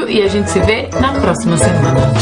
beijo e a gente se vê na próxima semana.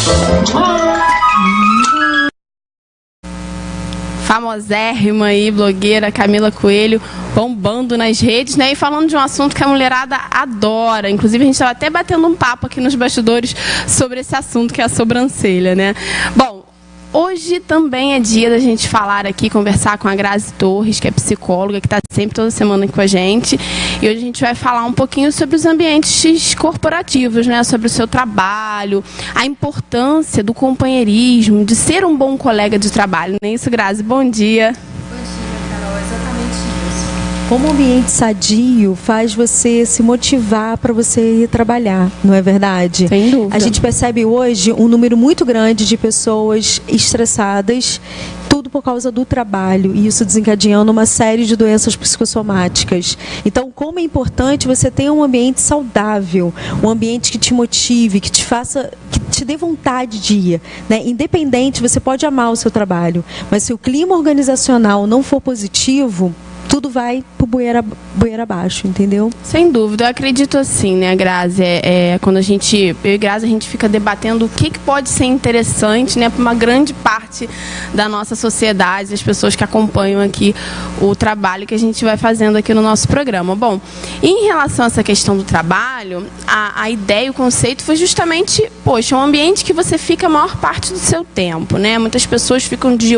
Famosérrima aí, blogueira Camila Coelho, bombando nas redes, né? E falando de um assunto que a mulherada adora. Inclusive, a gente estava até batendo um papo aqui nos bastidores sobre esse assunto, que é a sobrancelha, né? Bom, hoje também é dia da gente falar aqui, conversar com a Grazi Torres, que é psicóloga, que está sempre toda semana aqui com a gente. E hoje a gente vai falar um pouquinho sobre os ambientes corporativos, né? Sobre o seu trabalho, a importância do companheirismo, de ser um bom colega de trabalho. Não é isso, Grazi? Bom dia. Bom dia, Carol. Exatamente isso. Como o ambiente sadio faz você se motivar para você ir trabalhar, não é verdade? Sem dúvida. A gente percebe hoje um número muito grande de pessoas estressadas, tudo por causa do trabalho, e isso desencadeando uma série de doenças psicossomáticas. Então, como é importante você ter um ambiente saudável, um ambiente que te motive, que te faça, que te dê vontade de ir, né? Independente, você pode amar o seu trabalho, mas se o clima organizacional não for positivo, tudo vai pro bueiro abaixo, entendeu? Sem dúvida, eu acredito assim, né, Grazi? Quando eu e Grazi, a gente fica debatendo o que pode ser interessante, né, para uma grande parte da nossa sociedade, das pessoas que acompanham aqui o trabalho que a gente vai fazendo aqui no nosso programa. Bom, em relação a essa questão do trabalho, a ideia, o conceito foi justamente, poxa, um ambiente que você fica a maior parte do seu tempo, né? Muitas pessoas ficam de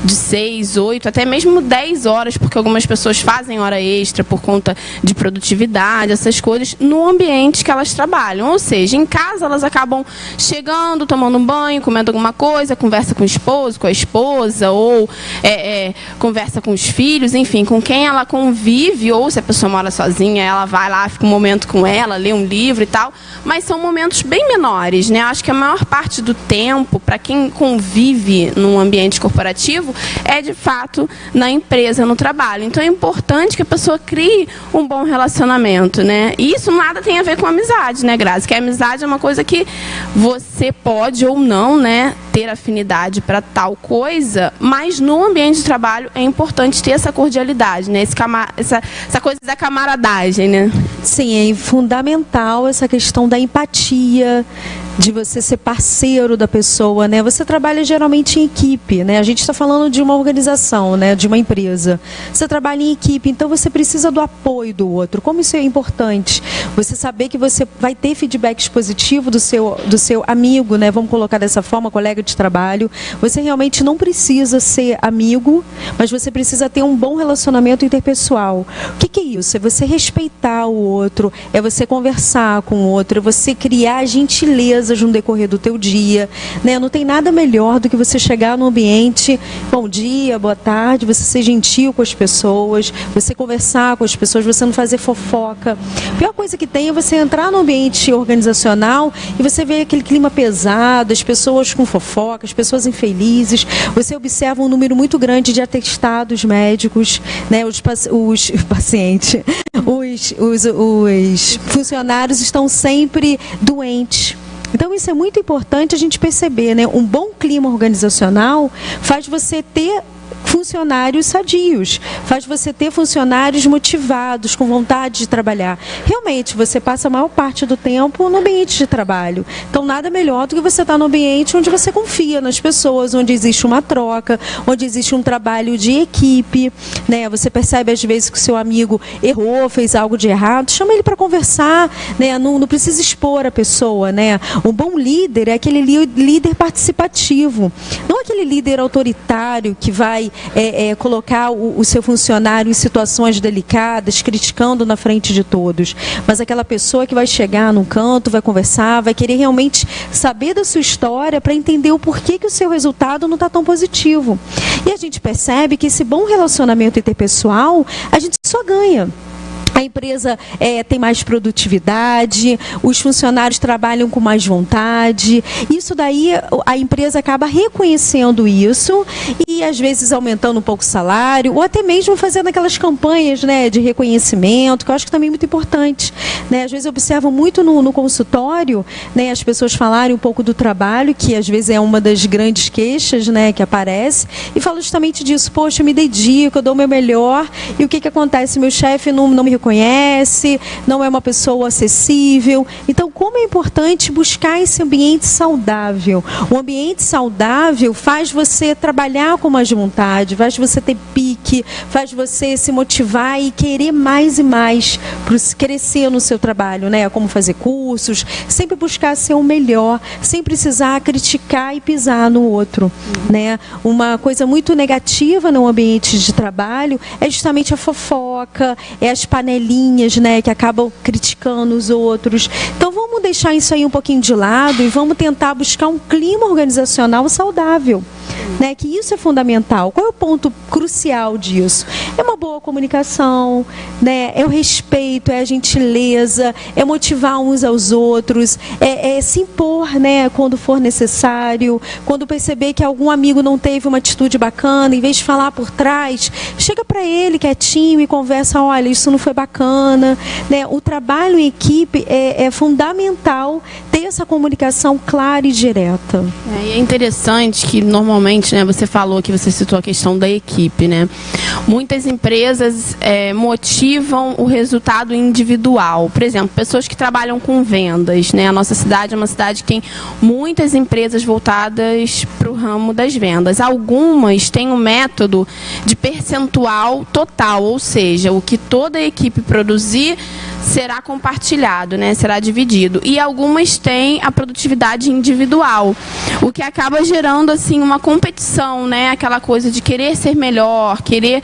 6, 8, até mesmo 10 horas, porque algumas pessoas fazem hora extra por conta de produtividade, essas coisas, no ambiente que elas trabalham. Ou seja, em casa elas acabam chegando, tomando um banho, comendo alguma coisa, conversa com o esposo, com a esposa, ou conversa com os filhos, enfim, com quem ela convive, ou se a pessoa mora sozinha, ela vai lá, fica um momento com ela, lê um livro e tal, mas são momentos bem menores, né? Acho que a maior parte do tempo, para quem convive num ambiente corporativo, é de fato na empresa, no trabalho. Então é importante que a pessoa crie um bom relacionamento, né? E isso nada tem a ver com amizade, né, Grazi? Que a amizade é uma coisa que você pode ou não, né, ter afinidade para tal coisa, mas no ambiente de trabalho é importante ter essa cordialidade, né? Essa coisa da camaradagem, né? Sim, é fundamental essa questão da empatia, de você ser parceiro da pessoa, né? Você trabalha geralmente em equipe, né? A gente está falando de uma organização, né? De uma empresa. Você trabalha em equipe, então você precisa do apoio do outro. Como isso é importante? Você saber que você vai ter feedbacks positivos do seu amigo, né? Vamos colocar dessa forma, colega de trabalho. Você realmente não precisa ser amigo, mas você precisa ter um bom relacionamento interpessoal. O que é isso? É você respeitar o outro, é você conversar com o outro, é você criar gentileza no decorrer do teu dia, né? Não tem nada melhor do que você chegar no ambiente, bom dia, boa tarde, você ser gentil com as pessoas, você conversar com as pessoas, você não fazer fofoca. A pior coisa que tem é você entrar no ambiente organizacional e você vê aquele clima pesado, as pessoas com fofoca, as pessoas infelizes, você observa um número muito grande de atestados médicos, né? Os pacientes, os funcionários estão sempre doentes. Então, isso é muito importante a gente perceber, né? Um bom clima organizacional faz você ter funcionários sadios, faz você ter funcionários motivados, com vontade de trabalhar. Realmente, você passa a maior parte do tempo no ambiente de trabalho. Então, nada melhor do que você estar no ambiente onde você confia nas pessoas, onde existe uma troca, onde existe um trabalho de equipe, né? Você percebe, às vezes, que o seu amigo errou, fez algo de errado, chama ele para conversar, né? Não precisa expor a pessoa, né? Um bom líder é aquele líder participativo, não aquele líder autoritário que vai colocar o seu funcionário em situações delicadas, criticando na frente de todos, mas aquela pessoa que vai chegar num canto, vai conversar, vai querer realmente saber da sua história para entender o porquê que o seu resultado não está tão positivo. E a gente percebe que esse bom relacionamento interpessoal, a gente só ganha. A empresa tem mais produtividade, os funcionários trabalham com mais vontade. Isso daí, a empresa acaba reconhecendo isso e, às vezes, aumentando um pouco o salário, ou até mesmo fazendo aquelas campanhas, né, de reconhecimento, que eu acho que também é muito importante, né? Às vezes eu observo muito no consultório, né, as pessoas falarem um pouco do trabalho, que às vezes é uma das grandes queixas, né, que aparece, e falam justamente disso. Poxa, eu me dedico, eu dou o meu melhor, e o que acontece? Meu chefe não me reconhece, conhece, não é uma pessoa acessível. Então, como é importante buscar esse ambiente saudável. O ambiente saudável faz você trabalhar com mais vontade, faz você ter pique, faz você se motivar e querer mais e mais para crescer no seu trabalho, né? Como fazer cursos, sempre buscar ser o melhor, sem precisar criticar e pisar no outro, né? Uma coisa muito negativa no ambiente de trabalho é justamente a fofoca, é as panelinhas, né, que acabam criticando os outros. Então vamos deixar isso aí um pouquinho de lado e vamos tentar buscar um clima organizacional saudável, né? Que isso é fundamental. Qual é o ponto crucial disso? É uma boa comunicação, né? É o respeito, é a gentileza, é motivar uns aos outros, é se impor, né, quando for necessário. Quando perceber que algum amigo não teve uma atitude bacana, em vez de falar por trás, chega para ele quietinho e conversa: olha, isso não foi bacana, né? O trabalho em equipe é fundamental ter essa comunicação clara e direta. E é interessante que normalmente, né, você falou que você citou a questão da equipe, né? Muitas empresas motivam o resultado individual. Por exemplo, pessoas que trabalham com vendas, né? A nossa cidade é uma cidade que tem muitas empresas voltadas para o ramo das vendas. Algumas têm um método de percentual total, ou seja, o que toda a equipe produzir será compartilhado, né? Será dividido. E algumas têm a produtividade individual, o que acaba gerando assim uma competição, né? Aquela coisa de querer ser melhor, querer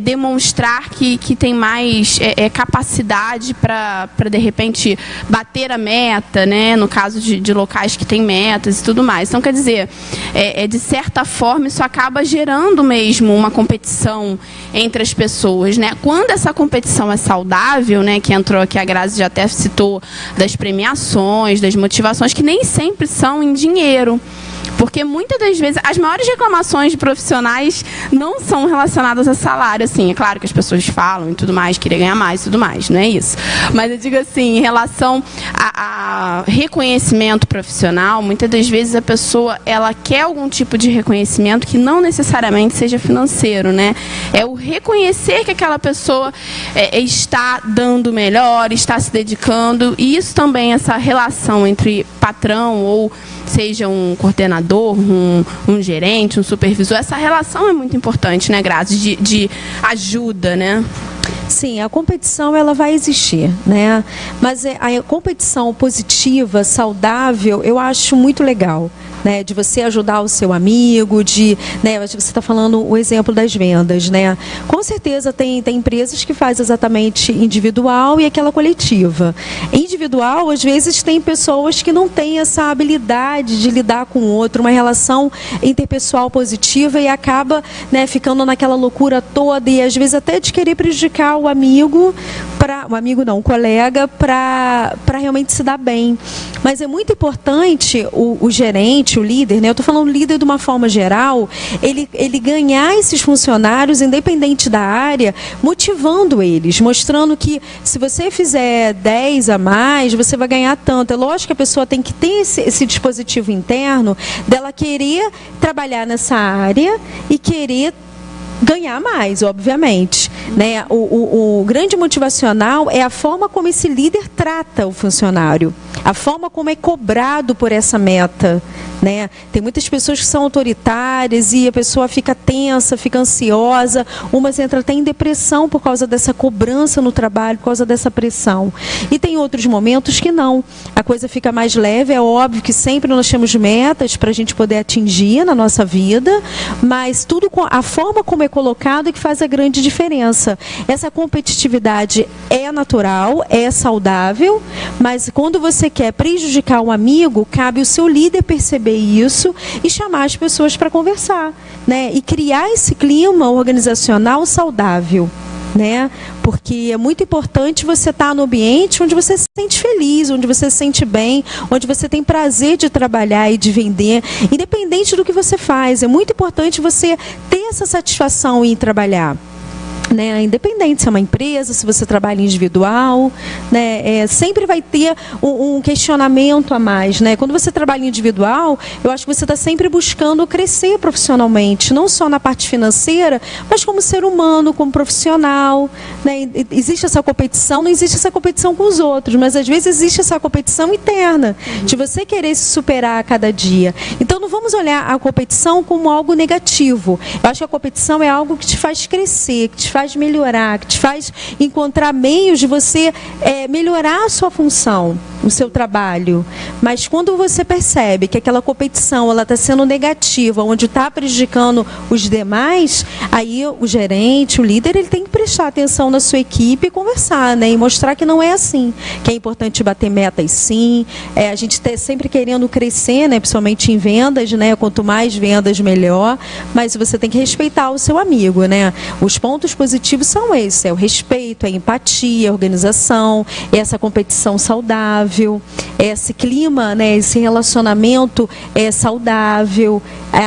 demonstrar que tem mais capacidade para de repente bater a meta, né? No caso de locais que têm metas e tudo mais. Então, quer dizer, de certa forma isso acaba gerando mesmo uma competição entre as pessoas, né? Quando essa competição é saudável, né? Que entrou aqui, a Grazi já até citou das premiações, das motivações, que nem sempre são em dinheiro. Porque muitas das vezes, as maiores reclamações de profissionais não são relacionadas a salário. Assim, é claro que as pessoas falam e tudo mais, querer ganhar mais e tudo mais, não é isso. Mas eu digo assim, em relação a reconhecimento profissional, muitas das vezes a pessoa, ela quer algum tipo de reconhecimento que não necessariamente seja financeiro, né? É o reconhecer que aquela pessoa está dando melhor, está se dedicando. E isso também, essa relação entre patrão ou seja um coordenador, um gerente, um supervisor, essa relação é muito importante, né, Grazi, de ajuda, né? Sim, a competição ela vai existir, né? Mas a competição positiva, saudável, eu acho muito legal, né? De você ajudar o seu amigo, né? Você está falando o exemplo das vendas, né? Com certeza tem empresas que fazem exatamente individual e aquela coletiva. Individual, às vezes, tem pessoas que não têm essa habilidade de lidar com o outro, uma relação interpessoal positiva e acaba, né, ficando naquela loucura toda e às vezes até de querer prejudicar o amigo, o colega, para realmente se dar bem. Mas é muito importante o gerente, o líder, né? Eu estou falando líder de uma forma geral, ele ganhar esses funcionários, independente da área, motivando eles, mostrando que se você fizer 10 a mais, você vai ganhar tanto. É lógico que a pessoa tem que ter esse dispositivo interno dela querer trabalhar nessa área e querer ganhar mais, obviamente, né? O grande motivacional é a forma como esse líder trata o funcionário, a forma como é cobrado por essa meta, né? Tem muitas pessoas que são autoritárias e a pessoa fica tensa, fica ansiosa, umas entram até em depressão por causa dessa cobrança no trabalho, por causa dessa pressão. E tem outros momentos que não. A coisa fica mais leve, é óbvio que sempre nós temos metas para a gente poder atingir na nossa vida, mas tudo com a forma como é colocado é que faz a grande diferença. Essa competitividade é natural, é saudável, mas quando você quer prejudicar um amigo, cabe o seu líder perceber isso e chamar as pessoas para conversar, né? E criar esse clima organizacional saudável, né? Porque é muito importante você estar no ambiente onde você se sente feliz, onde você se sente bem, onde você tem prazer de trabalhar e de vender, independente do que você faz. É muito importante você ter essa satisfação em trabalhar. né, independente se é uma empresa, se você trabalha individual, né, sempre vai ter um questionamento a mais, né? Quando você trabalha individual, eu acho que você está sempre buscando crescer profissionalmente, não só na parte financeira, mas como ser humano, como profissional, né? Existe essa competição, não existe essa competição com os outros, mas às vezes existe essa competição interna, de você querer se superar a cada dia. Então não vamos olhar a competição como algo negativo. Eu acho que a competição é algo que te faz crescer, que te faz melhorar, que te faz encontrar meios de você melhorar a sua função, o seu trabalho. Mas quando você percebe que aquela competição ela está sendo negativa, onde está prejudicando os demais, aí o gerente, o líder, ele tem que prestar atenção na sua equipe e conversar, né? E mostrar que não é assim, que é importante bater metas sim, a gente está sempre querendo crescer, né? Principalmente em vendas, né? Quanto mais vendas, melhor, mas você tem que respeitar o seu amigo, né? Os pontos positivos são esses, o respeito, a empatia, a organização, essa competição saudável, esse clima, né, esse relacionamento saudável,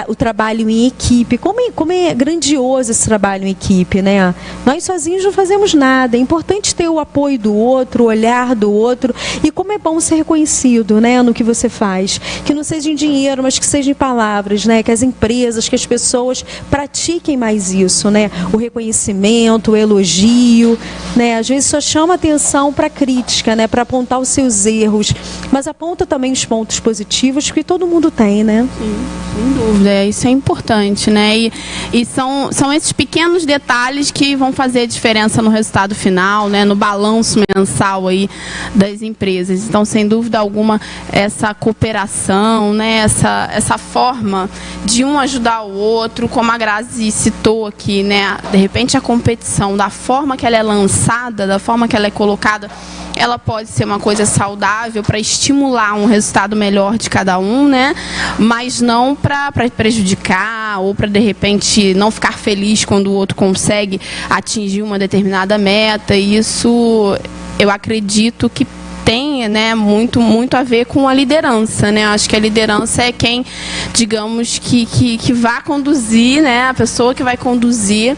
o trabalho em equipe. Como é grandioso esse trabalho em equipe, né? Nós sozinhos não fazemos nada, é importante ter o apoio do outro, o olhar do outro, e como é bom ser reconhecido, né, no que você faz, que não seja em dinheiro, mas que seja em palavras, né, que as empresas, que as pessoas pratiquem mais isso, né, o reconhecimento, o elogio, né, às vezes só chama atenção para crítica, né, para apontar os seus erros, mas aponta também os pontos positivos que todo mundo tem, né? Sim, sem dúvida, isso é importante, né? E são esses pequenos detalhes que vão fazer a diferença no resultado final, né? No balanço mensal aí das empresas. Então, sem dúvida alguma, essa cooperação, né? Essa forma de um ajudar o outro, como a Grazi citou aqui, né? De repente a competição, da forma que ela é lançada, da forma que ela é colocada, ela pode ser uma coisa saudável para estimular um resultado melhor de cada um, né? Mas não para prejudicar ou para, de repente, não ficar feliz quando o outro consegue atingir uma determinada meta. E isso, eu acredito que tem, né, muito a ver com a liderança, né? Acho que a liderança é quem, digamos, que vai conduzir, né? A pessoa que vai conduzir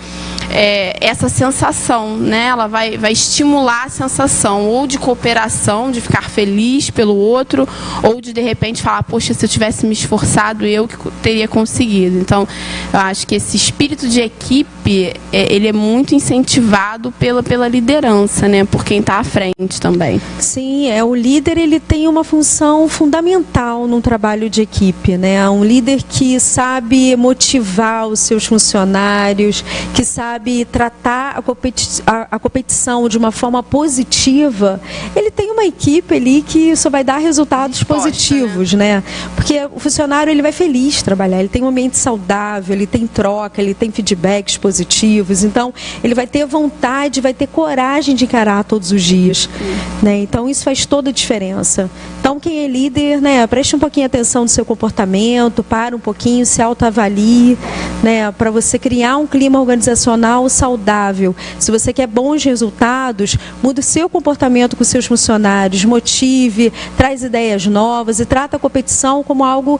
essa sensação, né? Ela vai estimular a sensação ou de cooperação, de ficar feliz pelo outro, ou de repente falar, poxa, se eu tivesse me esforçado, eu que teria conseguido. Então, eu acho que esse espírito de equipe, ele é muito incentivado pela liderança, né? Por quem está à frente também. Sim, o líder, ele tem uma função fundamental no trabalho de equipe, né? Um líder que sabe motivar os seus funcionários, que sabe tratar a competição de uma forma positiva. Ele tem uma equipe ali que só vai dar resultados positivos, né? Porque o funcionário, ele vai feliz trabalhar, ele tem um ambiente saudável, ele tem troca, ele tem feedbacks positivos, então ele vai ter vontade, vai ter coragem de encarar todos os dias, né? Então isso faz toda a diferença. Então quem é líder, né, preste um pouquinho atenção no seu comportamento, para um pouquinho, se autoavalie, né, para você criar um clima organizacional saudável. Se você quer bons resultados, mude o seu comportamento com os seus funcionários, motive, traz ideias novas e trata a competição como algo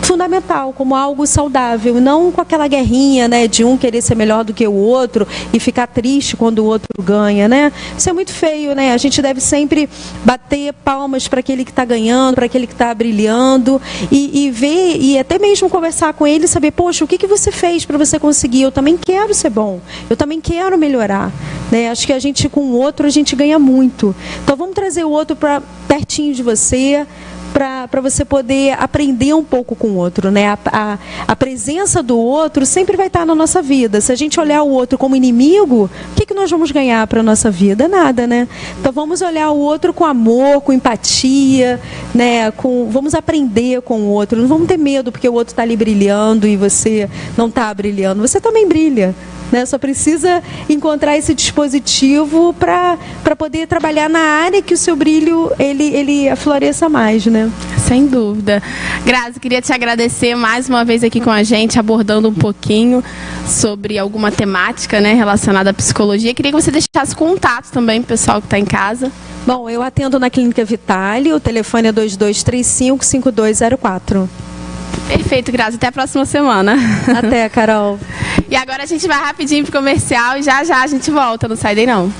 fundamental, como algo saudável, não com aquela guerrinha, né, de um querer ser melhor do que o outro e ficar triste quando o outro ganha, né? Isso é muito feio, né? A gente deve sempre bater palmas para aquele que está ganhando, para aquele que está brilhando e ver, e até mesmo conversar com ele e saber, poxa, o que você fez para você conseguir? Eu também quero ser bom, eu também quero melhorar, né? Acho que a gente, com o outro, a gente ganha muito. Então vamos trazer o outro para pertinho de você, para você poder aprender um pouco com o outro, né? A presença do outro sempre vai estar na nossa vida. Se a gente olhar o outro como inimigo, o que nós vamos ganhar para a nossa vida? Nada, né? Então vamos olhar o outro com amor, com empatia, né? Vamos aprender com o outro. Não vamos ter medo porque o outro está ali brilhando e você não está brilhando. Você também brilha, né? Só precisa encontrar esse dispositivo para poder trabalhar na área que o seu brilho ele floresça mais, né? Sem dúvida. Grazi, queria te agradecer mais uma vez aqui com a gente, abordando um pouquinho sobre alguma temática, né, relacionada à psicologia. Queria que você deixasse contato também para o pessoal que está em casa. Bom, eu atendo na Clínica Vitale, o telefone é 2235-5204. Perfeito, Grazi. Até a próxima semana. Até, Carol. E agora a gente vai rapidinho pro comercial e já já a gente volta. Não sai daí não.